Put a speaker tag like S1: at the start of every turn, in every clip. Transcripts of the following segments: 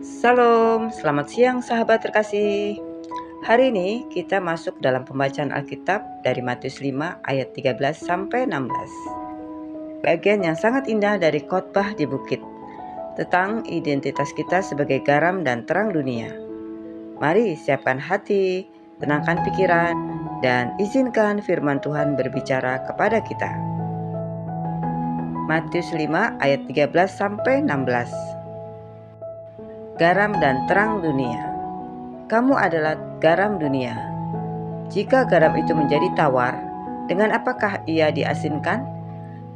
S1: Salam, selamat siang sahabat terkasih. Hari ini kita masuk dalam pembacaan Alkitab dari Matius 5 ayat 13 sampai 16. Bagian yang sangat indah dari khotbah di bukit tentang identitas kita sebagai garam dan terang dunia. Mari siapkan hati, tenangkan pikiran, dan izinkan firman Tuhan berbicara kepada kita. Matius 5 ayat 13 sampai 16. Garam dan terang dunia. Kamu adalah garam dunia. Jika garam itu menjadi tawar, dengan apakah ia diasinkan?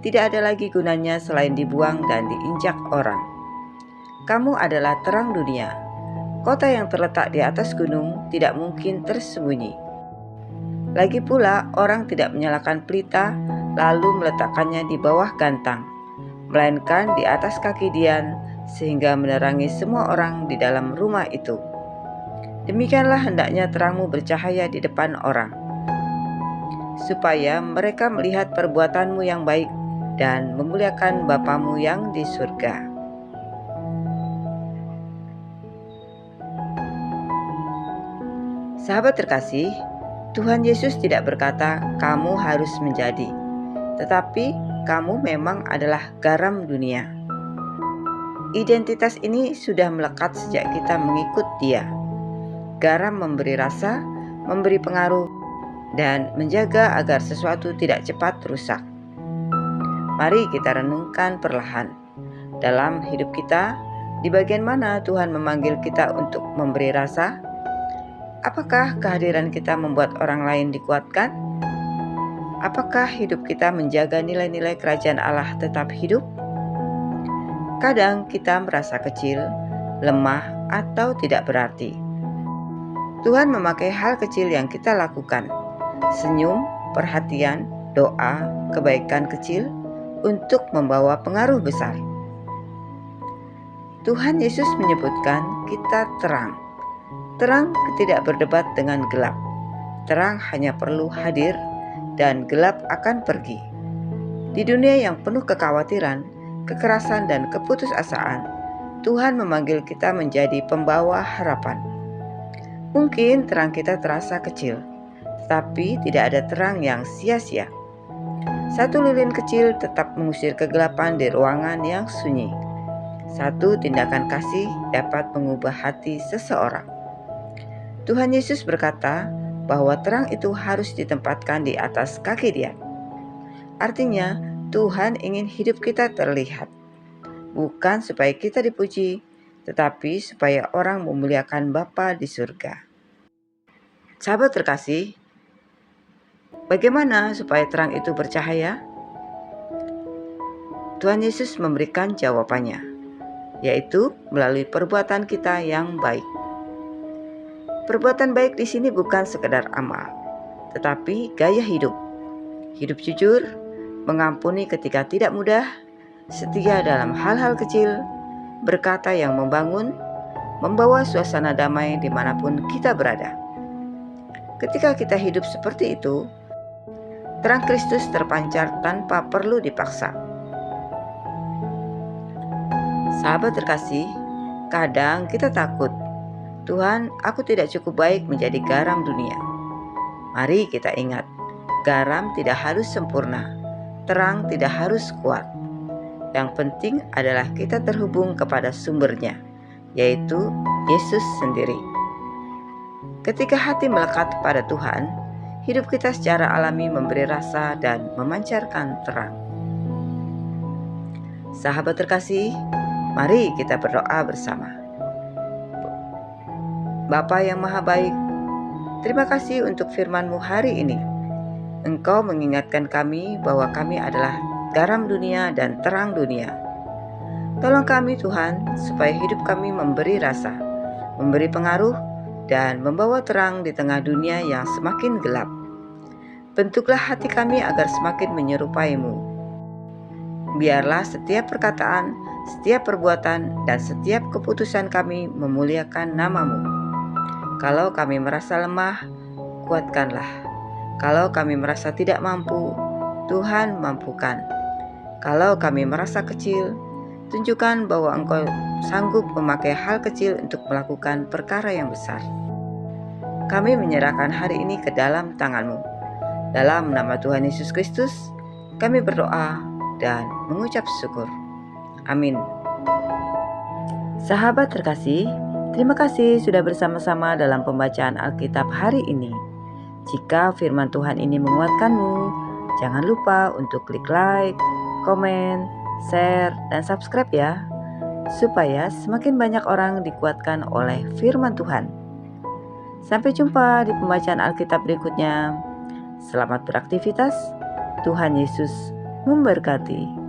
S1: Tidak ada lagi gunanya selain dibuang dan diinjak orang. Kamu adalah terang dunia. Kota yang terletak di atas gunung tidak mungkin tersembunyi. Lagi pula, orang tidak menyalakan pelita lalu meletakkannya di bawah gantang, melainkan di atas kaki dian sehingga menerangi semua orang di dalam rumah itu. Demikianlah hendaknya terangmu bercahaya di depan orang, supaya mereka melihat perbuatanmu yang baik dan memuliakan Bapamu yang di surga. Sahabat terkasih, Tuhan Yesus tidak berkata kamu harus menjadi, tetapi kamu memang adalah garam dunia. Identitas ini sudah melekat sejak kita mengikut Dia. Garam memberi rasa, memberi pengaruh, dan menjaga agar sesuatu tidak cepat rusak. Mari kita renungkan perlahan. Dalam hidup kita, di bagian mana Tuhan memanggil kita untuk memberi rasa? Apakah kehadiran kita membuat orang lain dikuatkan? Apakah hidup kita menjaga nilai-nilai kerajaan Allah tetap hidup? Kadang kita merasa kecil, lemah, atau tidak berarti. Tuhan memakai hal kecil yang kita lakukan, senyum, perhatian, doa, kebaikan kecil, untuk membawa pengaruh besar. Tuhan Yesus menyebutkan kita terang. Terang tidak berdebat dengan gelap. Terang hanya perlu hadir dan gelap akan pergi. Di dunia yang penuh kekhawatiran, kekerasan, dan keputusasaan, Tuhan memanggil kita menjadi pembawa harapan. Mungkin terang kita terasa kecil, tetapi tidak ada terang yang sia-sia. Satu lilin kecil tetap mengusir kegelapan di ruangan yang sunyi. Satu tindakan kasih dapat mengubah hati seseorang. Tuhan Yesus berkata bahwa terang itu harus ditempatkan di atas kaki Dia. Artinya, Tuhan ingin hidup kita terlihat, bukan supaya kita dipuji, tetapi supaya orang memuliakan Bapa di surga. Sahabat terkasih, bagaimana supaya terang itu bercahaya? Tuhan Yesus memberikan jawabannya, yaitu melalui perbuatan kita yang baik. Perbuatan baik di sini bukan sekedar amal, tetapi gaya hidup. Hidup jujur, mengampuni ketika tidak mudah, setia dalam hal-hal kecil, berkata yang membangun, membawa suasana damai dimanapun kita berada. Ketika kita hidup seperti itu, terang Kristus terpancar tanpa perlu dipaksa. Sahabat terkasih, kadang kita takut, Tuhan, aku tidak cukup baik menjadi garam dunia. Mari kita ingat, garam tidak harus sempurna, terang tidak harus kuat. Yang penting adalah kita terhubung kepada sumbernya, yaitu Yesus sendiri. Ketika hati melekat pada Tuhan, hidup kita secara alami memberi rasa dan memancarkan terang. Sahabat terkasih, mari kita berdoa bersama. Bapa yang Maha Baik, terima kasih untuk firman-Mu hari ini. Engkau mengingatkan kami bahwa kami adalah garam dunia dan terang dunia. Tolong kami Tuhan, supaya hidup kami memberi rasa, memberi pengaruh, dan membawa terang di tengah dunia yang semakin gelap. Bentuklah hati kami agar semakin menyerupai-Mu. Biarlah setiap perkataan, setiap perbuatan, dan setiap keputusan kami memuliakan nama-Mu. Kalau kami merasa lemah, kuatkanlah. Kalau kami merasa tidak mampu, Tuhan mampukan. Kalau kami merasa kecil, tunjukkan bahwa Engkau sanggup memakai hal kecil untuk melakukan perkara yang besar. Kami menyerahkan hari ini ke dalam tangan-Mu. Dalam nama Tuhan Yesus Kristus, kami berdoa dan mengucap syukur. Amin. Sahabat terkasih, terima kasih sudah bersama-sama dalam pembacaan Alkitab hari ini. Jika firman Tuhan ini menguatkanmu, jangan lupa untuk klik like, komen, share, dan subscribe ya, supaya semakin banyak orang dikuatkan oleh firman Tuhan. Sampai jumpa di pembacaan Alkitab berikutnya. Selamat beraktivitas. Tuhan Yesus memberkati.